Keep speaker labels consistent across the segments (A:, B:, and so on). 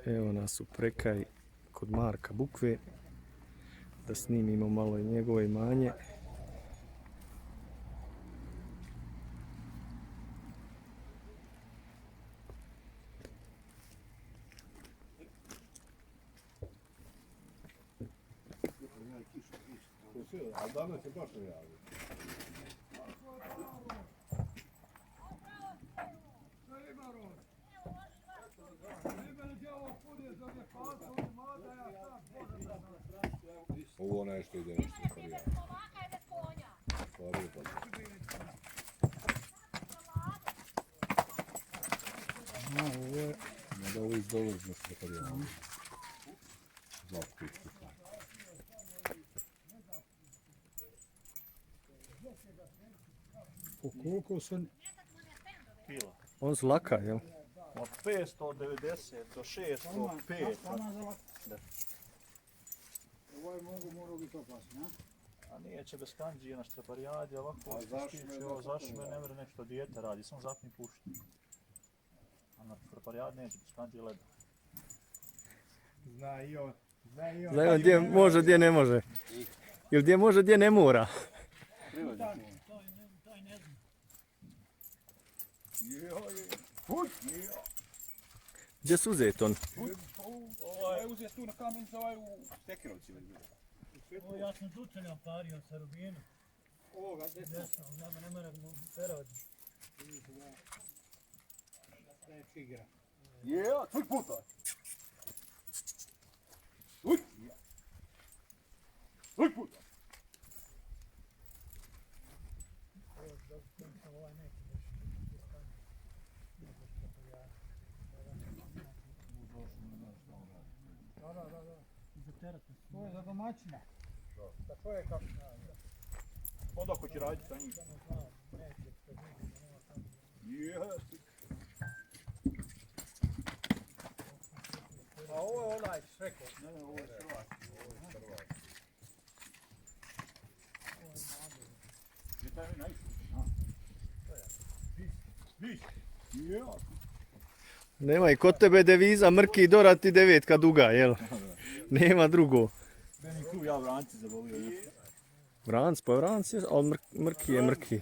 A: Evo nas u Prekaj kod Marka Bukve, da snimimo malo i njegovo imanje.
B: A danas je baš ne javio. Ovo nešto ide nešto prije. Ovo je... Ne da ovo izdolaz nešto prije. Zlatko ispita.
C: Koliko sam?
D: Kila.
A: On su laka, jel?
D: Od 590 do 605. Da.
C: Ovaj morao biti opasno,
D: A nije će bez kanđije na štraparijadi, ovako
B: A zašme
D: zašme ne mre nešto dijete radi, samo zapni pušti. A na štraparijadi neće bez kanđije leda.
C: Zna i on.
A: Znaju gdje može, gdje ne može. Ili gdje može, gdje ne mora.
D: Taj ne zna.
A: Gdje su uzeti on?
C: Ovaj uzeo tu na kamenicu, ovaj u Stekirovci.
D: Ovo ja sam zučenja pario sa Rubina.
C: Ovoga, desno.
D: Desno, nama ne mora mu perodi.
C: Da je čigra.
B: Ja, tvoj puta! Uj! Tvoj puta!
D: Ovaj neki
C: Da.
D: za terata.
C: To je za domaćina. Za čovjeka.
D: Onda ko će raditi sa njim?
C: A ovo je onaj šreko.
B: Ne, ovo je Hrvat. Gdje taj je naišao? Viš. Ja.
A: Nema i kod tebe deviza mrki dorati devetka duga, jel? Nema drugo.
D: Meni tu ja vranci zavolio.
A: Vranc, pa vranc je, ali mrki je mrki.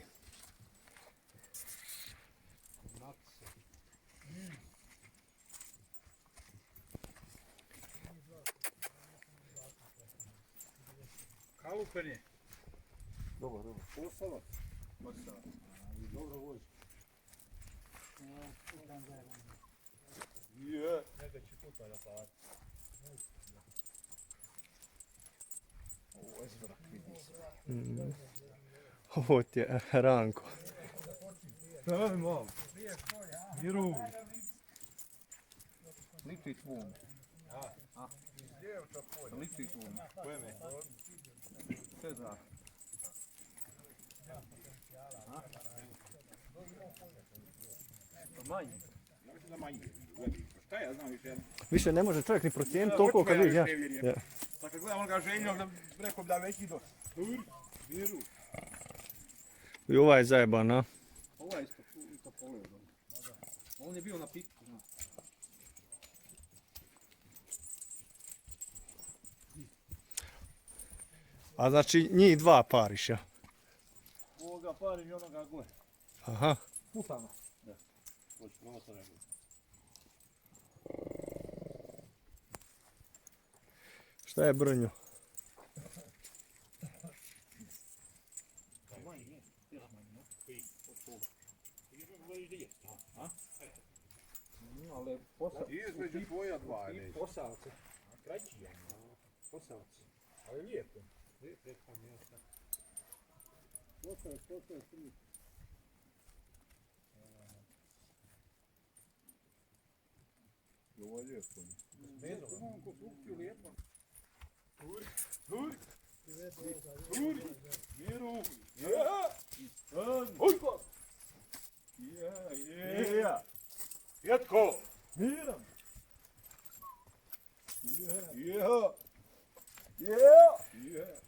C: Kalupen je.
B: Dobro. Posavac. Dobro vozi. Je.
D: Njega će puta da pari.
B: Ovo je zvrak, vidi se.
A: Ovo ti je Ranko.
B: Daj malo. Miru. Liči tvom. Liči tvom.
D: Pojeme.
B: Sve zna. Manji. Ja mislim da manji. Šta ja znam više?
A: Više ne može čovjek ni procijeniti toliko kad vidi. Ja.
B: Pa kad gledam onoga ženjog, rekao da veći dosta. Miru.
A: I ovaj je zajeban, a?
B: Ovo je isto pogledao. On je bio na piku, znaš.
A: A znači njih dva pariša.
D: Ovoga parim i onoga gle.
A: Aha.
D: Putama.
B: Da. Hoću prvo to rekao.
A: Šta je Brnjo?
B: Ali posao. Između tvoja dva je neće.
C: Posavce. Kraći je. Posavce. Ali lijepo. Lijepo mjesta. Posavac.
B: Ovo je lijepo.
C: Imamo konstrukciju lijepo.
B: Miru. Ujko. Jetko.
D: Miram.
B: Yeah.